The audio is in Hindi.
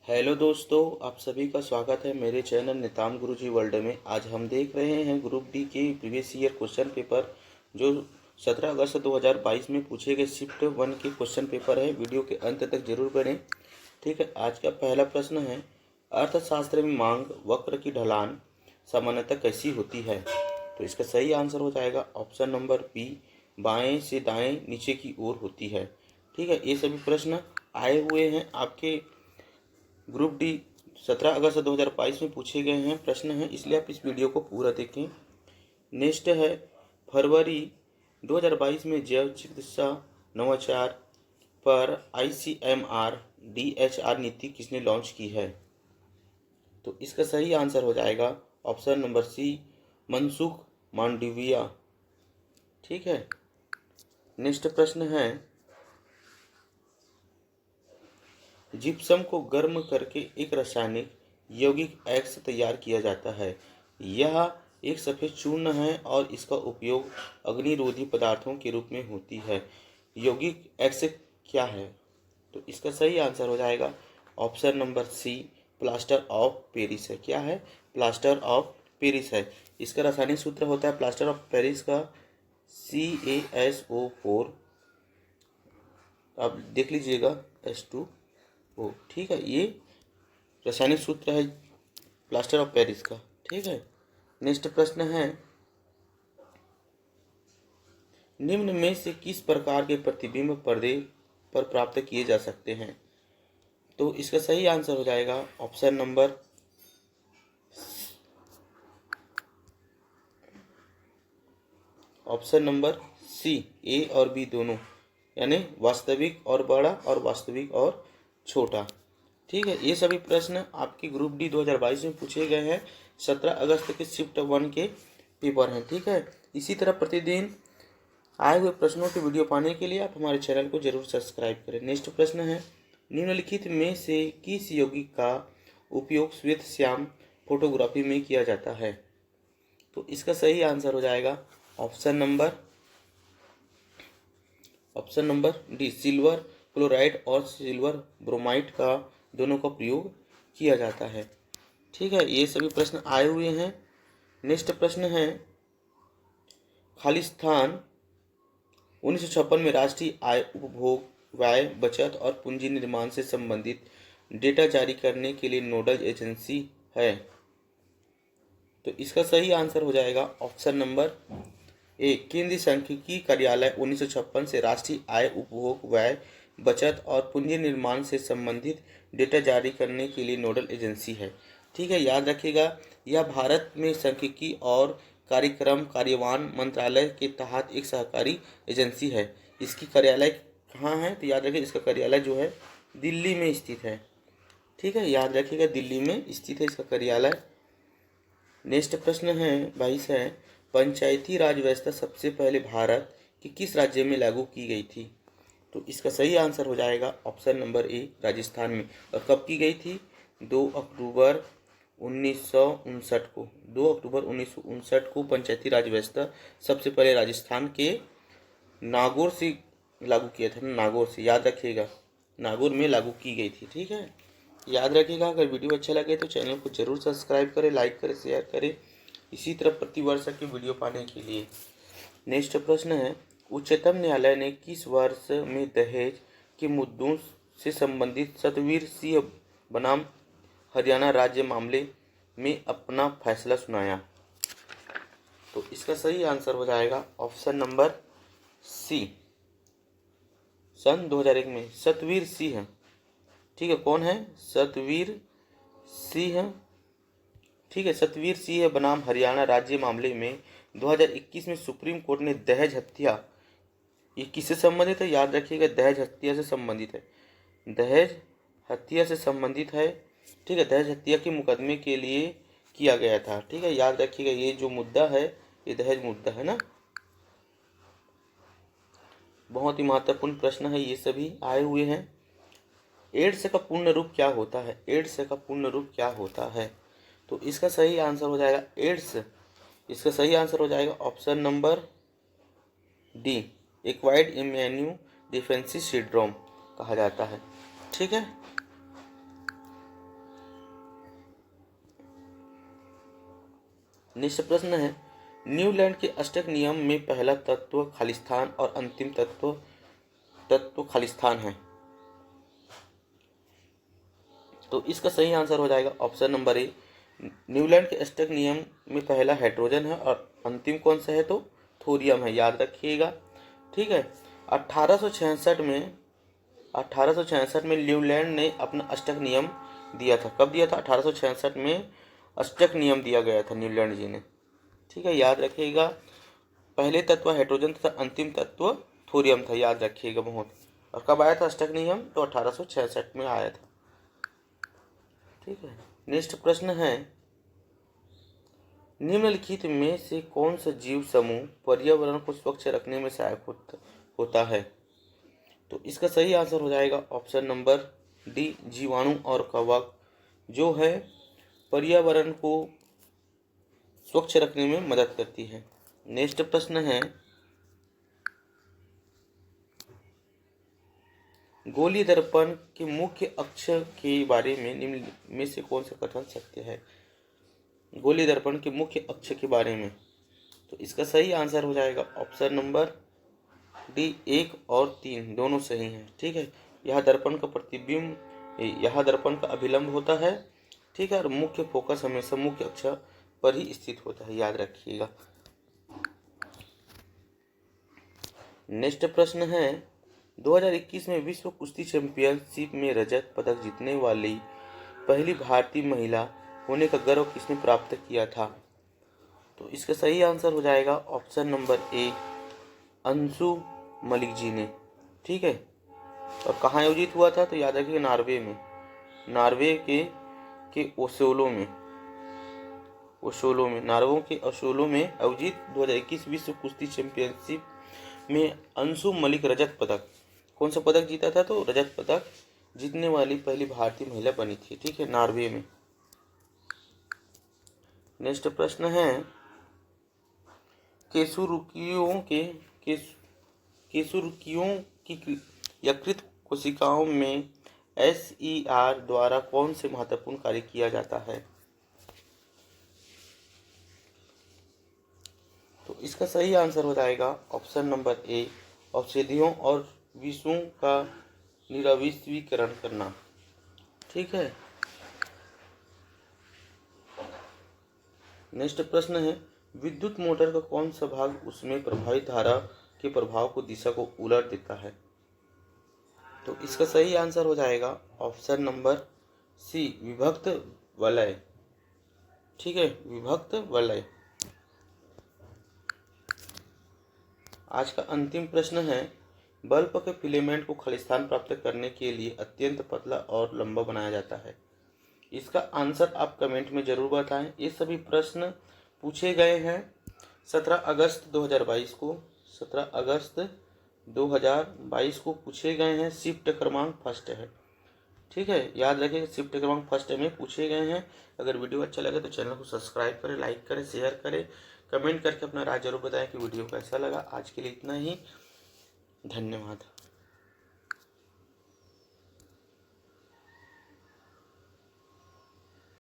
हेलो दोस्तों, आप सभी का स्वागत है मेरे चैनल निताम गुरुजी वर्ल्ड में। आज हम देख रहे हैं ग्रुप डी के प्रीवियस ईयर क्वेश्चन पेपर जो 17 अगस्त 2022 में पूछे गए शिफ्ट 1 के क्वेश्चन पेपर है। वीडियो के अंत तक जरूर बने। ठीक है, आज का पहला प्रश्न है, अर्थशास्त्र में मांग वक्र की ढलान सामान्यतः कैसी होती है? तो इसका सही आंसर हो जाएगा ऑप्शन नंबर बी, बाएं से दाएं नीचे की ओर होती है। ठीक है, ये सभी प्रश्न आए हुए हैं आपके ग्रुप डी 17 अगस्त 2022 में पूछे गए हैं प्रश्न हैं, इसलिए आप इस वीडियो को पूरा देखें। नेक्स्ट है, फरवरी 2022 में जैव चिकित्सा नवाचार पर ICMR DHR नीति किसने लॉन्च की है? तो इसका सही आंसर हो जाएगा option number C, Mansukh Mandaviya. ठीक है, नेक्स्ट प्रश्न है, जिप्सम को गर्म करके एक रासायनिक यौगिक एक्स तैयार किया जाता है। यह एक सफ़ेद चूर्ण है और इसका उपयोग अग्निरोधी पदार्थों के रूप में होती है। यौगिक एक्स क्या है? तो इसका सही आंसर हो जाएगा option number C, plaster of Paris है। क्या है? प्लास्टर ऑफ पेरिस है। इसका रासायनिक सूत्र होता है प्लास्टर ऑफ पेरिस का CaSO4। आप देख लीजिएगा H2O। ठीक है, ये रासायनिक सूत्र है प्लास्टर ऑफ पेरिस का। ठीक है, नेक्स्ट प्रश्न है, निम्न में से किस प्रकार के प्रतिबिंब पर्दे पर प्राप्त किए जा सकते हैं? तो इसका सही आंसर हो जाएगा ऑप्शन नंबर सी, ए और बी दोनों, यानी वास्तविक और बड़ा और वास्तविक और छोटा। ठीक है, ये सभी प्रश्न आपके ग्रुप डी 2022 में पूछे गए हैं। 17 अगस्त के शिफ्ट 1 के पेपर हैं। ठीक है, इसी तरह प्रतिदिन आए हुए प्रश्नों की वीडियो पाने के लिए आप हमारे चैनल को जरूर सब्सक्राइब करें। नेक्स्ट प्रश्न है, निम्नलिखित में से किस यौगिक का उपयोग श्वेत श्याम फोटोग्राफी में किया जाता है? तो इसका सही आंसर हो जाएगा option number D, silver chloride और सिल्वर ब्रोमाइड का दोनों का प्रयोग किया जाता है। ठीक है, ये सभी प्रश्न आए हुए हैं। नेक्स्ट प्रश्न है, खालिस्तान 1956 में राष्ट्रीय आय, उपभोग, व्यय, बचत और पूंजी निर्माण से संबंधित डेटा जारी करने के लिए नोडल एजेंसी है। तो इसका सही आंसर हो जाएगा ऑप्शन नंबर ए, केंद्रीय सांख्यिकी कार्यालय 1956 से राष्ट्रीय आय, उपभोग, व्यय, बचत और पूंजी निर्माण से संबंधित डेटा जारी करने के लिए नोडल एजेंसी है। ठीक है, याद रखिएगा, यह भारत में सांख्यिकी और कार्यक्रम कार्यान्वयन मंत्रालय के तहत एक सहकारी एजेंसी है। इसकी कार्यालय कहाँ है? तो याद रखिए, इसका कार्यालय जो है दिल्ली में स्थित है। ठीक है, याद रखिएगा, दिल्ली में स्थित है इसका कार्यालय। नेक्स्ट प्रश्न है 22 है, पंचायती राज व्यवस्था सबसे पहले भारत के किस राज्य में लागू की गई थी? तो इसका सही आंसर हो जाएगा ऑप्शन नंबर ए, राजस्थान में। और कब की गई थी? 2 अक्टूबर 1959 को। 2 अक्टूबर 1959 को पंचायती राज व्यवस्था सबसे पहले राजस्थान के नागौर से लागू किया था। नागौर से, याद रखिएगा, नागौर में लागू की गई थी। ठीक है, याद रखिएगा। अगर वीडियो अच्छा लगे तो चैनल को जरूर सब्सक्राइब करें, लाइक करें, शेयर करें, इसी तरह प्रतिवर्ष की वीडियो पाने के लिए। नेक्स्ट प्रश्न है, उच्चतम न्यायालय ने किस वर्ष में दहेज के मुद्दों से संबंधित सतवीर सिंह बनाम हरियाणा राज्य मामले में अपना फैसला सुनाया? तो इसका सही आंसर हो जाएगा ऑप्शन नंबर सी, सन 2001 में सतवीर सिंह। ठीक है, कौन है? सतवीर सिंह। ठीक है, सतवीर सिंह बनाम हरियाणा राज्य मामले में 2021 में सुप्रीम कोर्ट ने दहेज हत्या, ये किससे संबंधित है? याद रखिएगा, दहेज हत्या से संबंधित है। दहेज हत्या से संबंधित है। ठीक है, दहेज हत्या के मुकदमे के लिए किया गया था। ठीक है, याद रखिएगा, ये जो मुद्दा है ये दहेज मुद्दा है ना। बहुत ही महत्वपूर्ण प्रश्न है, ये सभी आए हुए हैं। एड्स का पूर्ण रूप क्या होता है? एड्स का पूर्ण रूप क्या होता है? तो इसका सही आंसर हो जाएगा एड्स, इसका सही आंसर हो जाएगा option number D, acquired immuno deficiency syndrome कहा जाता है। ठीक है, नेक्स्ट प्रश्न है, न्यूलैंड के अष्टक नियम में पहला तत्व खालिस्तान और अंतिम तत्व खालिस्तान है। तो इसका सही आंसर हो जाएगा ऑप्शन नंबर ए। न्यूलैंड के अष्टक नियम में पहला हाइड्रोजन है और अंतिम कौन सा है तो थोरियम है, याद रखिएगा। ठीक है, 1866 में न्यूलैंड ने अपना अष्टक नियम दिया था। कब दिया था? 1866 में अष्टक नियम दिया गया था न्यूलैंड जी ने। ठीक है, याद रखिएगा। पहले तत्व हाइड्रोजन तथा अंतिम तत्व थोरियम था, याद रखिएगा बहुत। और कब आया था अष्टक नियम? तो 1866 में आया था। ठीक है, नेक्स्ट प्रश्न है, निम्नलिखित में से कौन सा जीव समूह पर्यावरण को स्वच्छ रखने में सहायक होता है? तो इसका सही आंसर हो जाएगा ऑप्शन नंबर डी, जीवाणु और कवक, जो है पर्यावरण को स्वच्छ रखने में मदद करती है। नेक्स्ट प्रश्न है, गोलीय दर्पण के मुख्य अक्ष के बारे में निम्न में से कौन सा कथन सत्य है? गोलीय दर्पण के मुख्य अक्ष के बारे में, तो इसका सही आंसर हो जाएगा ऑप्शन नंबर डी, 1 और 3 दोनों सही हैं। ठीक है, यह दर्पण का प्रतिबिंब, यह दर्पण का अभिलंब होता है। ठीक है, और मुख्य फोकस हमेशा मुख्य अक्ष पर ही स्थित होता है, याद रखिएगा। नेक्स्ट प्रश्न है, 2021 में विश्व कुश्ती चैंपियनशिप में रजत पदक जीतने वाली पहली भारतीय महिला होने का गर्व किसने प्राप्त किया था? तो इसका सही आंसर हो जाएगा option number A, Anshu Malik ji ने। ठीक है, और कहाँ आयोजित हुआ था? तो याद रखिए नॉर्वे में, नॉर्वे के ओसोलो में नॉर्वे के ओसोलो में आयोजित 2021 विश्व कुश्ती चैंपियनशिप में अंशु मलिक रजत पदक, कौन सा पदक जीता था? तो रजत पदक जीतने वाली पहली भारतीय महिला बनी थी। ठीक है, नॉर्वे में। नेक्स्ट प्रश्न है, केसुरुकियों की यकृत कोशिकाओं में SER द्वारा कौन से महत्वपूर्ण कार्य किया जाता है? तो इसका सही आंसर हो जाएगा ऑप्शन नंबर ए, औषधियों और विषों का निरविष्वीकरण करना। ठीक है, नेक्स्ट प्रश्न है, विद्युत मोटर का कौन सा भाग उसमें प्रवाहित धारा के प्रभाव को दिशा को उलट देता है? तो इसका सही आंसर हो जाएगा ऑप्शन नंबर सी, विभक्त वलय। ठीक है, विभक्त वलय। आज का अंतिम प्रश्न है, बल्ब के फिलामेंट को खालिस्तान प्राप्त करने के लिए अत्यंत पतला और लंबा बनाया जाता है। इसका आंसर आप कमेंट में जरूर बताएं। ये सभी प्रश्न पूछे गए हैं 17 अगस्त 2022 को। 17 अगस्त 2022 को पूछे गए हैं। शिफ्ट क्रमांक फर्स्ट है। ठीक है, याद रखिए शिफ्ट क्रमांक फर्स्ट में पूछे गए हैं। अगर वीडियो अच्छा लगे तो चैनल को सब्सक्राइब करें, लाइक करें, शेयर करें, कमेंट करके अपना राय जरूर बताएं कि वीडियो कैसा लगा। आज के लिए इतना ही, धन्यवाद।